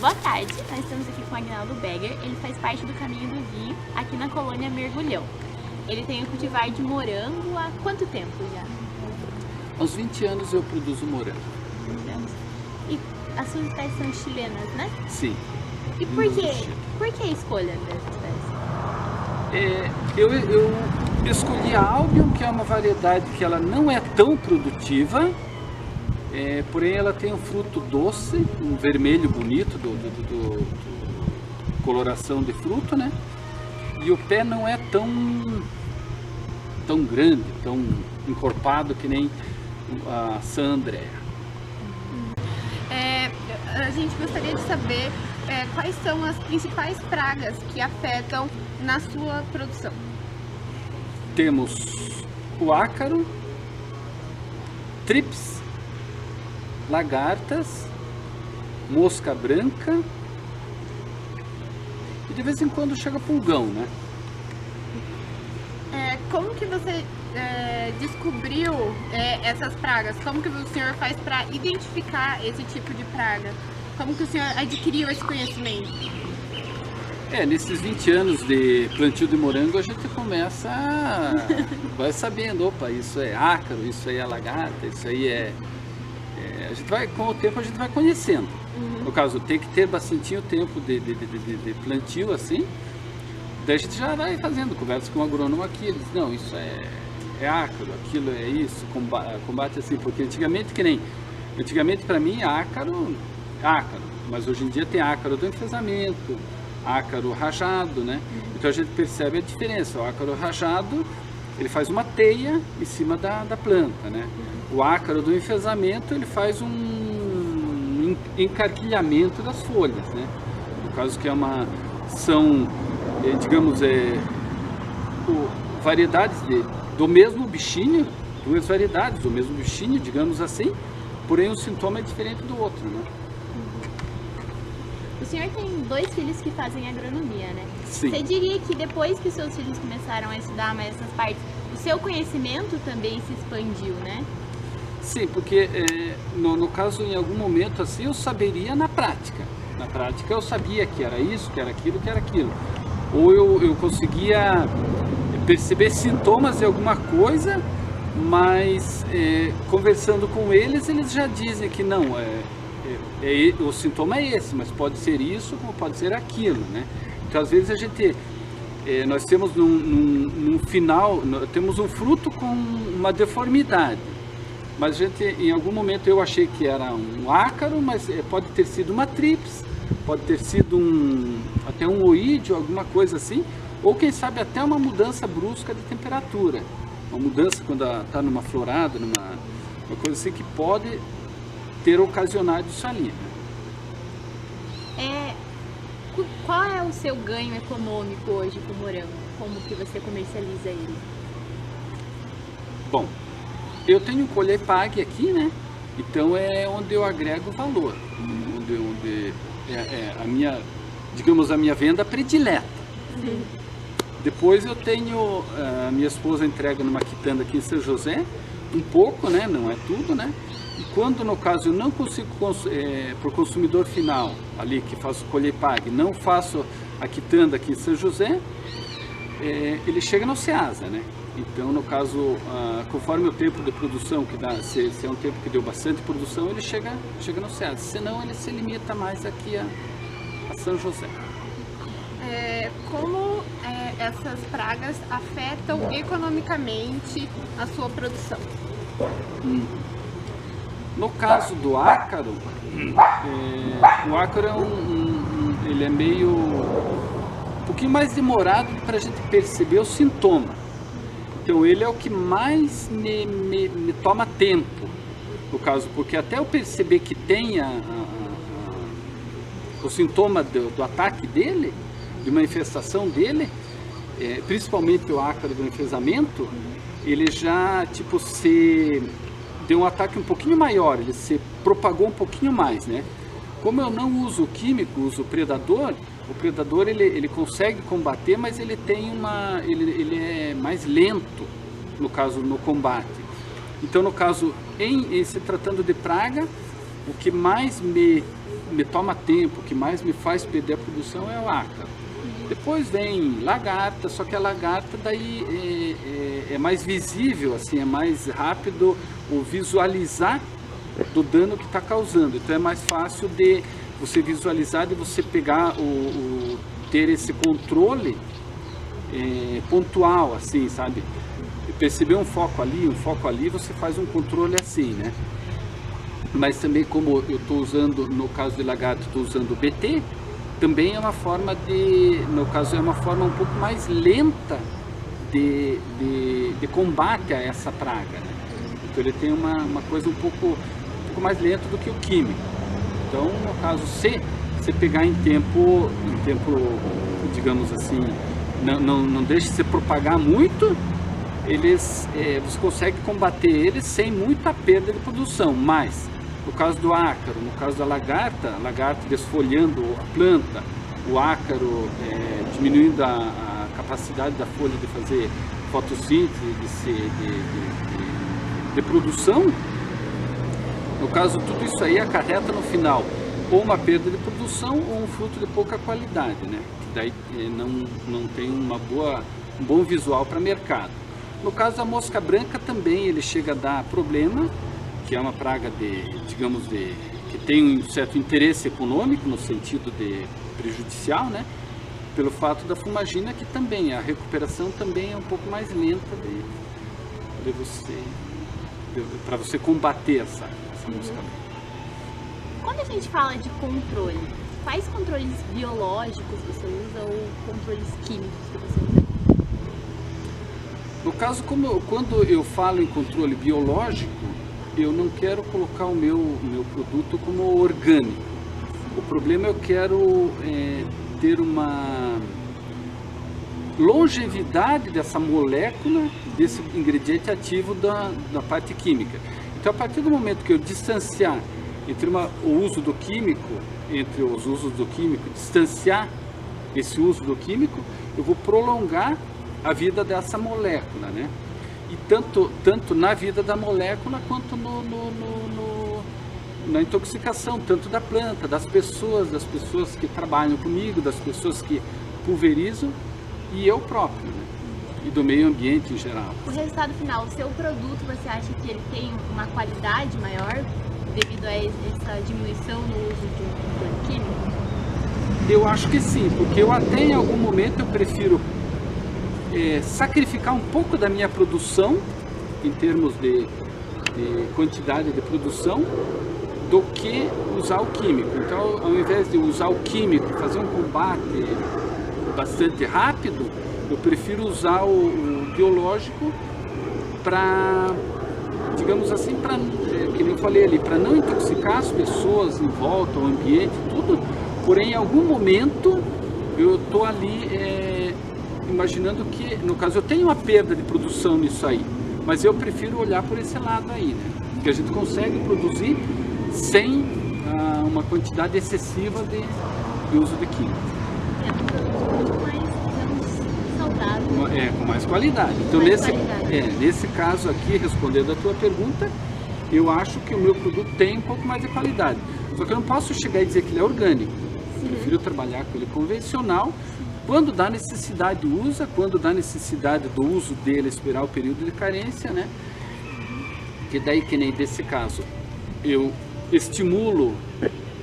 Boa tarde, nós estamos aqui com o Agnaldo Beger, ele faz parte do Caminho do Vinho aqui na colônia Mergulhão. Ele tem o cultivar de morango há quanto tempo já? Há uns 20 anos eu produzo morango. 20 anos. E as suas espécies são chilenas, né? Sim. E por que a escolha dessas espécies? Eu escolhi a Albion, que é uma variedade que ela não é tão produtiva, porém ela tem um fruto doce, um vermelho bonito, do coloração de fruto, né? E o pé não é tão grande, tão encorpado que nem a San Andrea. A gente gostaria de saber quais são as principais pragas que afetam na sua produção. Temos o ácaro, trips, lagartas, mosca branca e de vez em quando chega pulgão, né? Como que você descobriu essas pragas? Como que o senhor faz para identificar esse tipo de praga? Como que o senhor adquiriu esse conhecimento? Nesses 20 anos de plantio de morango a gente vai sabendo, opa, isso é ácaro, isso aí é lagarta, isso aí a gente vai, com o tempo a gente vai conhecendo. No caso, tem que ter bastante tempo de plantio assim, daí a gente já vai fazendo, conversa com o agrônomo aqui, ele diz, não, isso é ácaro, aquilo é isso, combate assim, porque antigamente para mim ácaro, mas hoje em dia tem ácaro do enfesamento, ácaro rajado, né? Então a gente percebe a diferença. O ácaro rajado, ele faz uma teia em cima da planta, né? O ácaro do enfesamento, ele faz um encarquilhamento das folhas, né? No caso que são, digamos, variedades do mesmo bichinho, duas variedades do mesmo bichinho, digamos assim, porém o sintoma é diferente do outro, né? O senhor tem 2 filhos que fazem agronomia, né? Sim. Você diria que depois que os seus filhos começaram a estudar mais essas partes, o seu conhecimento também se expandiu, né? Sim, porque no caso, em algum momento assim, eu saberia na prática. Na prática eu sabia que era isso, que era aquilo, que era aquilo. Ou eu conseguia perceber sintomas de alguma coisa, mas conversando com eles já dizem que não, o sintoma é esse, mas pode ser isso, como pode ser aquilo, né? Então às vezes nós temos num final, temos um fruto com uma deformidade, mas em algum momento eu achei que era um ácaro, mas pode ter sido uma trips, pode ter sido até um oídio, alguma coisa assim, ou quem sabe até uma mudança brusca de temperatura, uma mudança quando está numa florada, uma coisa assim que pode ter ocasionado isso ali. Qual é o seu ganho econômico hoje com o morango? Como que você comercializa ele? Bom, eu tenho um colher pague aqui, né? Então é onde eu agrego valor, onde a minha, digamos, a minha venda predileta. Sim. Depois eu tenho, a minha esposa entrega numa quitanda aqui em São José, um pouco, né? Não é tudo, né? E quando no caso eu não consigo, por consumidor final, ali que faço colher pague, não faço a quitanda aqui em São José, ele chega no Ceasa, né? Então no caso, conforme o tempo de produção que dá, se é um tempo que deu bastante produção, ele chega no Ceasa, senão ele se limita mais aqui a São José. Como essas pragas afetam economicamente a sua produção? No caso do ácaro, o ácaro ele é meio um pouquinho mais demorado para a gente perceber o sintoma. Então ele é o que mais me toma tempo, no caso, porque até eu perceber que tem o sintoma do ataque dele, de uma infestação dele, principalmente o ácaro do enfesamento, ele já se deu um ataque um pouquinho maior, ele se propagou um pouquinho mais, né? Como eu não uso químico, uso o predador ele consegue combater, mas ele ele é mais lento, no caso, no combate. Então, no caso, em se tratando de praga, o que mais me me toma tempo, o que mais me faz perder a produção é o ácaro. Depois vem lagarta, só que a lagarta daí é mais visível, assim, é mais rápido o visualizar do dano que está causando. Então é mais fácil de você visualizar, de você pegar ter esse controle pontual, assim, sabe? Perceber um foco ali, você faz um controle assim, né? Mas também, como eu estou usando, no caso de lagarto, estou usando o BT, também é uma forma no caso, é uma forma um pouco mais lenta de combate a essa praga, né? Então ele tem uma coisa um pouco mais lenta do que o químico. Então, no caso, se você pegar em tempo, digamos assim, não deixe se propagar muito, você consegue combater eles sem muita perda de produção. Mas no caso do ácaro, no caso da lagarta desfolhando a planta, o ácaro diminuindo a capacidade da folha de fazer fotossíntese, de produção, no caso tudo isso aí acarreta no final ou uma perda de produção ou um fruto de pouca qualidade, né? Que daí não tem um bom visual para mercado. No caso da mosca branca também ele chega a dar problema, que é uma praga que tem um certo interesse econômico no sentido de prejudicial, né? Pelo fato da fumagina, que também a recuperação também é um pouco mais lenta para você combater essa mosca branca. Quando a gente fala de controle, quais controles biológicos você usa ou controles químicos que você usa? No caso, quando eu falo em controle biológico, eu não quero colocar o meu produto como orgânico. O problema é eu quero ter uma longevidade dessa molécula, desse ingrediente ativo da parte química. Então, a partir do momento que eu distanciar entre o uso do químico, entre os usos do químico, distanciar esse uso do químico, eu vou prolongar a vida dessa molécula, né? E tanto na vida da molécula quanto na intoxicação, tanto da planta, das pessoas que trabalham comigo, das pessoas que pulverizam e eu próprio, né? E do meio ambiente em geral. O resultado final, o seu produto, você acha que ele tem uma qualidade maior devido a essa diminuição no uso de um controle químico? Eu acho que sim, porque eu até em algum momento eu prefiro sacrificar um pouco da minha produção em termos de quantidade de produção do que usar o químico. Então, ao invés de usar o químico, fazer um combate bastante rápido, eu prefiro usar o biológico para, digamos assim, que eu falei ali, para não intoxicar as pessoas em volta, o ambiente, tudo. Porém, em algum momento eu estou ali imaginando que, no caso, eu tenho uma perda de produção nisso aí, mas eu prefiro olhar por esse lado aí, né? Que a gente consegue produzir sem uma quantidade excessiva de uso de químicos. É um produto muito mais, digamos, saudável. Com mais qualidade. Então, nesse caso aqui, respondendo a tua pergunta, eu acho que o meu produto tem um pouco mais de qualidade. Só que eu não posso chegar e dizer que ele é orgânico. Eu prefiro trabalhar com ele convencional. Quando dá necessidade usa, quando dá necessidade do uso dele, esperar o período de carência, né? Que daí, que nem desse caso, eu estimulo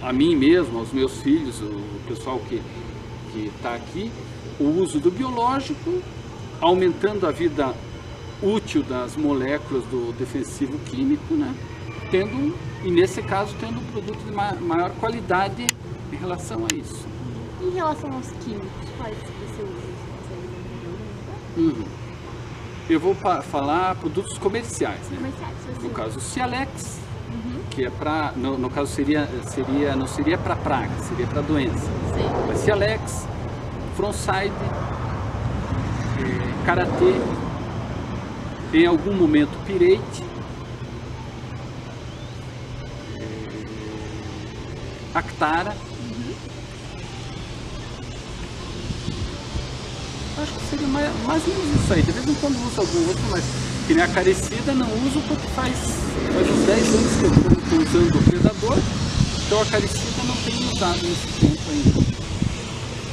a mim mesmo, aos meus filhos, o pessoal que está aqui, o uso do biológico, aumentando a vida útil das moléculas do defensivo químico, né? E nesse caso, tendo um produto de maior qualidade em relação a isso. Em relação aos químicos, quais você usa? Eu vou falar produtos comerciais, né? Comerciais, no caso, o Cialex, que é para, no caso não seria para praga, seria para doença. Sim. Mas Cialex, Frontside, Karatê, em algum momento Pirate, Actara. Acho que seria mais ou menos isso aí. De vez em quando uso algum outro, mas que nem a Carecida não uso porque faz uns 10 anos que eu estou usando o Predador Então a caricida não tem usado nesse tempo ainda.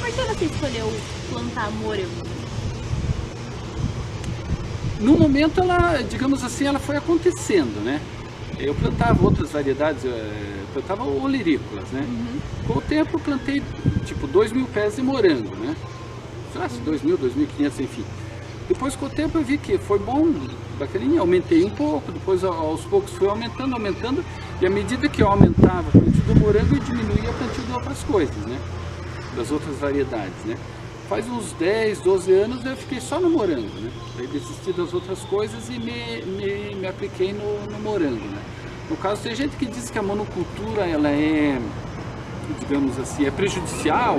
Por que você escolheu plantar morango? No momento ela, digamos assim, ela foi acontecendo, né? Eu plantava outras variedades, plantava olirícolas, né? Com o tempo eu plantei tipo 2.000 pés de morango, né? Sei lá, 2.000, 2.500, enfim. Depois com o tempo eu vi que foi bom, bacaninha, aumentei um pouco, depois aos poucos foi aumentando, e à medida que eu aumentava o plantio do morango, eu diminuía o plantio de outras coisas, né? Das outras variedades, né? Faz uns 10, 12 anos eu fiquei só no morango, né? Aí desisti das outras coisas e me apliquei no morango, né? No caso, tem gente que diz que a monocultura, ela é, digamos assim, é prejudicial,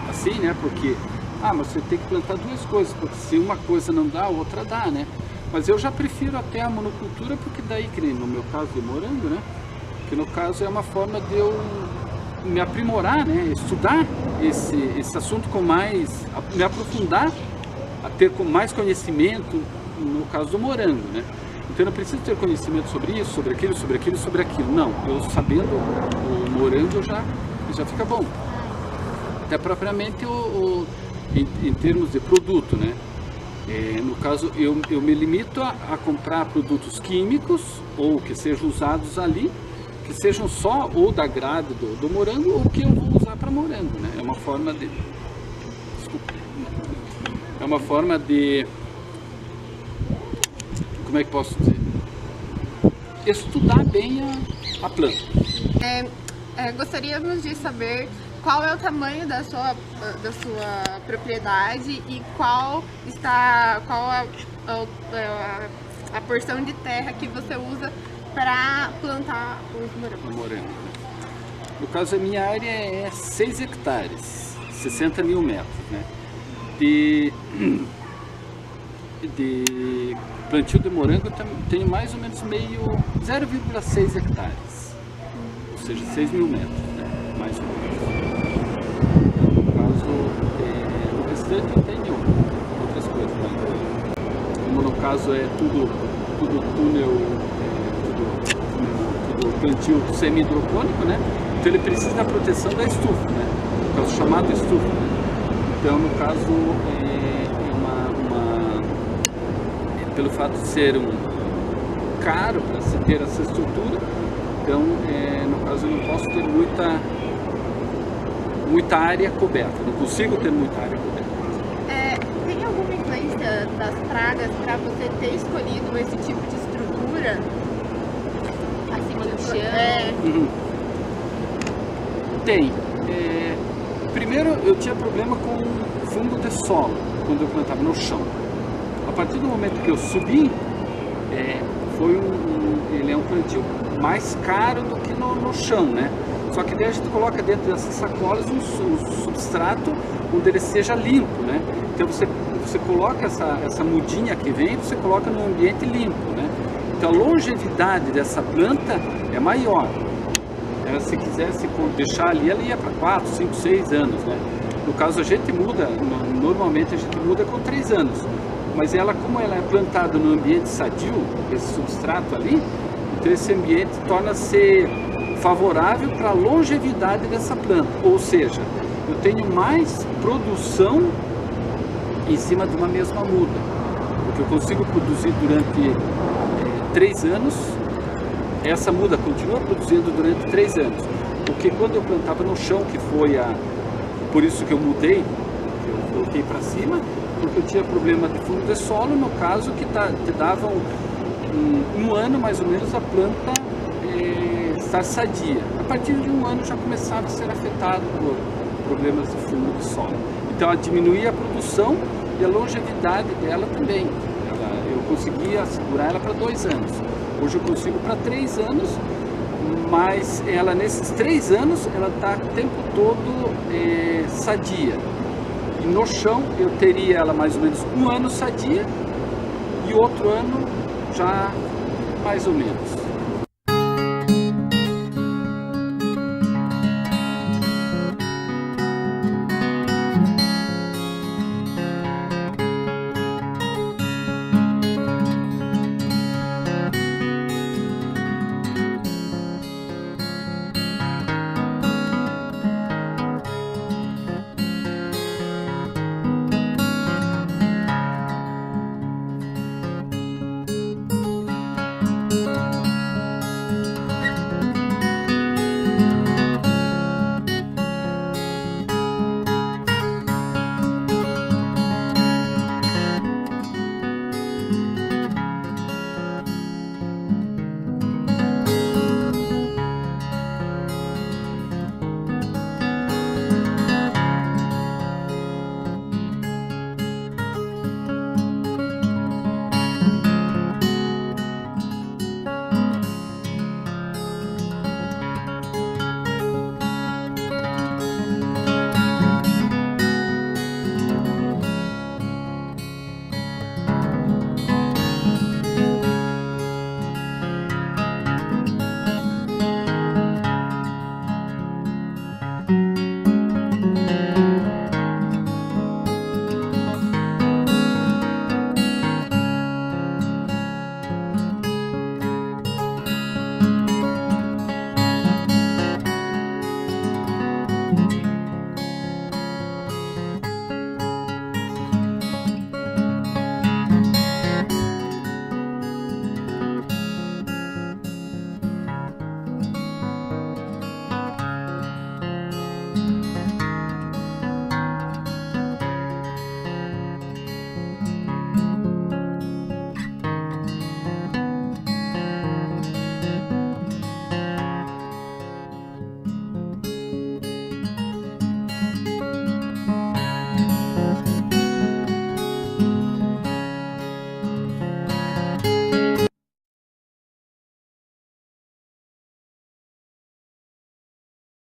assim, né? Porque, mas você tem que plantar duas coisas, porque se uma coisa não dá, a outra dá, né? Mas eu já prefiro até a monocultura, porque daí, que nem no meu caso de morango, né? Que no caso é uma forma de eu me aprimorar, né? Estudar esse assunto com mais, me aprofundar, a ter com mais conhecimento, no caso do morango, né? Então eu não preciso ter conhecimento sobre isso, sobre aquilo, sobre aquilo, sobre aquilo. Não, eu sabendo o morango já fica bom. Até propriamente em termos de produto, né? No caso, eu me limito a comprar produtos químicos ou que sejam usados ali, que sejam só ou da grade do morango ou que eu vou usar para morango, né? É uma forma de... Desculpa. É uma forma de... Como é que posso dizer? Estudar bem a planta. Gostaríamos de saber qual é o tamanho da sua propriedade e qual a porção de terra que você usa para plantar os morangos. Morango. No caso, a minha área é 6 hectares, 60 mil metros, né? De plantio de morango eu tenho mais ou menos 0,6 hectares, ou seja, 6 mil metros, né? Mais ou menos. No caso, o restante eu tenho outras coisas, né? Como no caso é tudo túnel, tudo plantio semi-hidropônico, né? Então ele precisa da proteção da estufa, né? No caso chamado estufa, né? Então no caso pelo fato de ser caro para se ter essa estrutura, então no caso eu não posso ter muita área coberta, não consigo ter muita área coberta. Tem alguma influência das pragas para você ter escolhido esse tipo de estrutura? Acima do chão? Uhum. Tem. Primeiro eu tinha problema com fundo de solo, quando eu plantava no chão. A partir do momento que eu subi, ele é um plantio mais caro do que no chão, né? Só que daí a gente coloca dentro dessas sacolas um substrato onde ele seja limpo, né? Então você coloca essa mudinha que vem, você coloca num ambiente limpo, né? Então a longevidade dessa planta é maior. Ela, se quisesse deixar ali, ela ia para 4, 5, 6 anos, né? No caso a gente muda, normalmente a gente muda com 3 anos. Mas ela, como ela é plantada no ambiente sadio, esse substrato ali, então esse ambiente torna-se favorável para a longevidade dessa planta. Ou seja, eu tenho mais produção em cima de uma mesma muda, porque eu consigo produzir durante 3 anos, essa muda continua produzindo durante 3 anos. Porque quando eu plantava no chão, que foi por isso que eu mudei, que eu coloquei para cima, porque eu tinha problema de fundo de solo, no caso que te dava um ano mais ou menos a planta estar sadia. A partir de 1 ano já começava a ser afetado por problemas de fundo de solo. Então ela diminuía a produção e a longevidade dela também. Eu conseguia segurar ela para 2 anos. Hoje eu consigo para 3 anos, mas ela nesses 3 anos ela está o tempo todo sadia. E no chão eu teria ela mais ou menos 1 ano sadia e outro ano já mais ou menos. Obrigada.